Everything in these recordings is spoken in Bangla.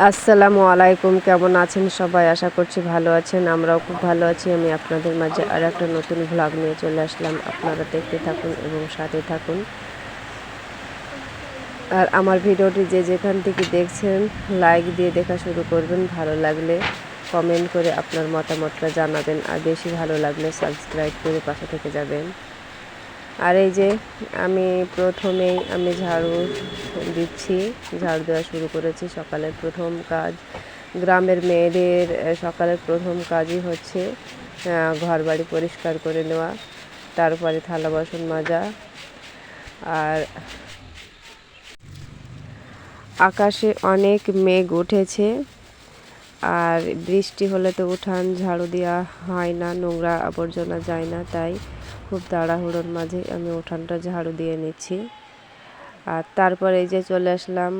আসসালামু আলাইকুম, কেমন আছেন সবাই? আশা করছি ভালো আছেন। আমরাও খুব ভালো আছি। আমি আপনাদের মাঝে আর একটা নতুন ভ্লগ নিয়ে চলে আসলাম। আপনারা দেখতে থাকুন এবং সাথে থাকুন। আর আমার ভিডিওটি যে যেখান থেকে দেখছেন লাইক দিয়ে দেখা শুরু করবেন। ভালো লাগলে কমেন্ট করে আপনার মতামতটা জানাবেন, আর বেশি ভালো লাগলে সাবস্ক্রাইব করে পাশে থেকে যাবেন। আর এই যে প্রথমেই আমি ঝাড়ু দিচ্ছি, ঝাড়ু দেওয়া শুরু করেছি। সকালের প্রথম কাজ, গ্রামের মেয়েদের সকালের প্রথম কাজই হচ্ছে ঘর বাড়ি পরিষ্কার করে নেওয়া, তারপরে থালা বাসন মাজা। আর আকাশে অনেক মেঘ উঠেছে, আর বৃষ্টি হলে তো উঠান ঝাড়ু দেওয়া হয় না, নোংরা আবর্জনা যায় না, তাই খুব তাড়াহুড়োর মাঝে আমি উঠানটা ঝাড়ু দিয়ে নিচ্ছি। আর তারপরে এই যে চলে আসলাম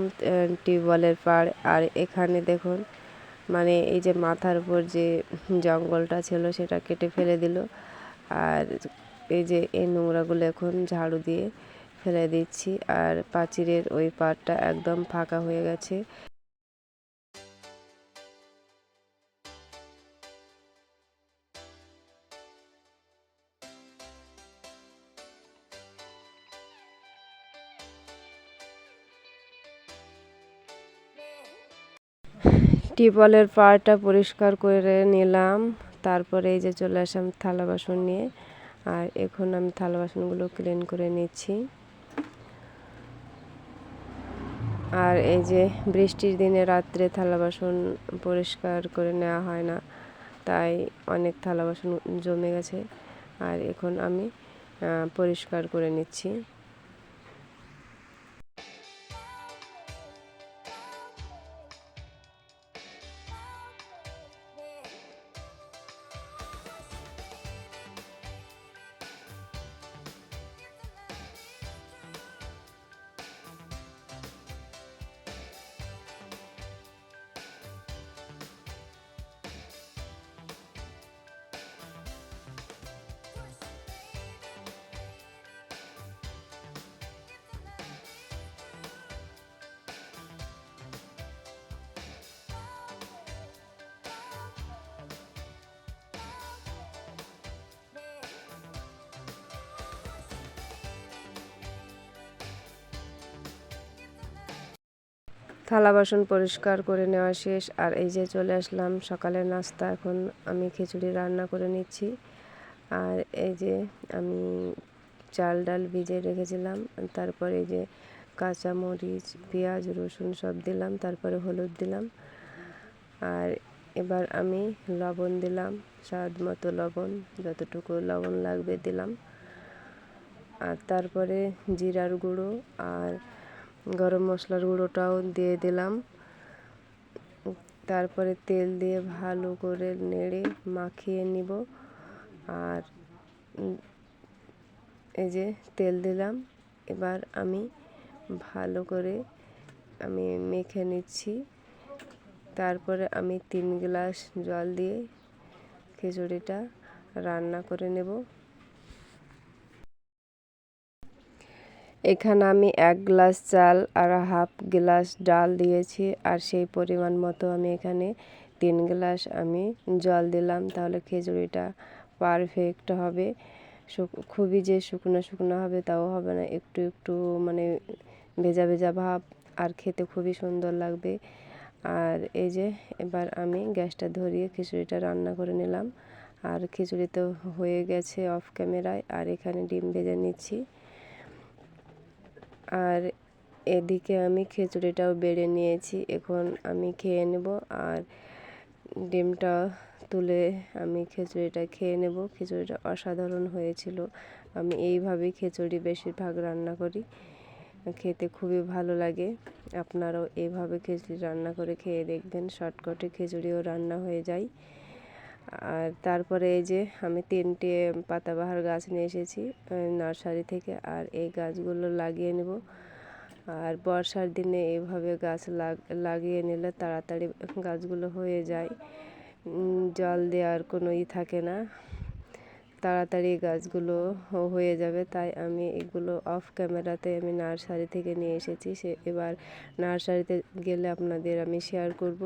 টিউবওয়েলের পাড়। আর এখানে দেখুন, মানে এই যে মাথার উপর যে জঙ্গলটা ছিল সেটা কেটে ফেলে দিল। আর এই যে এই নোংরাগুলো এখন ঝাড়ু দিয়ে ফেলে দিচ্ছি। আর প্রাচীরের ওই পাড়টা একদম ফাঁকা হয়ে গেছে। টিউবওয়েলের পাড়টা পরিষ্কার করে নিলাম। তারপরে এই যে চলে আসলাম থালা বাসন নিয়ে। আর এখন আমি থালা বাসনগুলো ক্লিন করে নিচ্ছি। আর এই যে বৃষ্টির দিনে রাত্রে থালা বাসন পরিষ্কার করে নেওয়া হয় না, তাই অনেক থালা বাসন জমে গেছে। আর এখন আমি পরিষ্কার করে নিচ্ছি। থালা বাসন পরিষ্কার করে নেওয়া শেষ। আর এই যে চলে আসলাম সকালের নাস্তা। এখন আমি খিচুড়ি রান্না করে নিচ্ছি। আর এই যে আমি চাল ডাল ভিজিয়ে রেখেছিলাম, তারপরে এই যে কাঁচা মরিচ, পেঁয়াজ, রসুন সব দিলাম, তারপরে হলুদ দিলাম। আর এবার আমি লবণ দিলাম, স্বাদ মতো লবণ, যতটুকু লবণ লাগবে দিলাম। আর তারপরে জিরার গুঁড়ো আর গরম মশলার গুঁড়োটাও দিয়ে দিলাম। তারপরে তেল দিয়ে ভালো করে নেড়ে মাখিয়ে নিব। আর এই যে তেল দিলাম, এবার আমি ভালো করে মেখে নিচ্ছি। তারপরে আমি 3 গ্লাস জল দিয়ে খিচুড়িটা রান্না করে নেব। এখানে আমি 1 গ্লাস চাল আর হাফ গ্লাস ডাল দিয়েছি, আর সেই পরিমাণ মতো আমি এখানে 3 গ্লাস আমি জল দিলাম। তাহলে খিচুড়িটা পারফেক্ট হবে। খুবই যে শুকনো শুকনো হবে তাও হবে না, একটু একটু মানে ভেজা ভেজা ভাব, আর খেতে খুবই সুন্দর লাগবে। আর এই যে এবার আমি গ্যাসটা ধরিয়ে খিচুড়িটা রান্না করে নিলাম। আর খিচুড়ি তো হয়ে গেছে অফ ক্যামেরায়। আর এখানে ডিম ভেজে নিচ্ছি। আর এদিকে আমি খিচুড়িটাও বেড়ে নিয়েছি, এখন আমি খেয়ে নেব। আর ডিমটা তুলে আমি খিচুড়িটা খেয়ে নেব। খিচুড়িটা অসাধারণ হয়েছিল। আমি এইভাবেই খিচুড়ি বেশিরভাগ রান্না করি, খেতে খুবই ভালো লাগে। আপনারাও এইভাবে খিচুড়ি রান্না করে খেয়ে দেখবেন, শর্টকাটে খিচুড়িও রান্না হয়ে যায়। আর তারপরে এই যে আমি 3টে পাতাবাহার গাছ নিয়ে এসেছি নার্সারি থেকে, আর এই গাছগুলো লাগিয়ে নেব। আর বর্ষার দিনে এইভাবে গাছ লাগিয়ে নিলে তাড়াতাড়ি গাছগুলো হয়ে যায়, জল দেওয়ার কোনো থাকে না। তাড়াতাড়ি গাছগুলো হয়ে যাবে, তাই আমি এগুলো অফ ক্যামেরাতে আমি নার্সারি থেকে নিয়ে এসেছি। এবার নার্সারিতে গেলে আপনাদের আমি শেয়ার করব।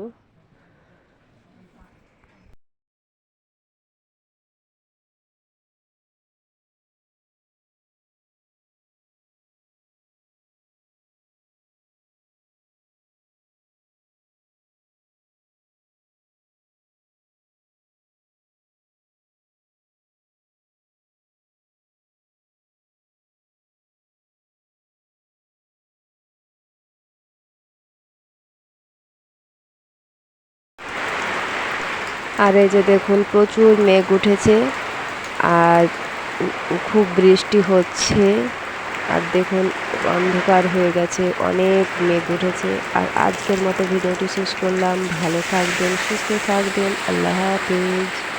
আর এই যে দেখুন প্রচুর মেঘ উঠেছে আর খুব বৃষ্টি হচ্ছে। আর দেখুন অন্ধকার হয়ে গেছে, অনেক মেঘ উঠেছে। আর আজকের মতো ভিডিওটি শেষ করলাম। ভালো থাকবেন, সুস্থ থাকবেন। আল্লাহ হাফেজ।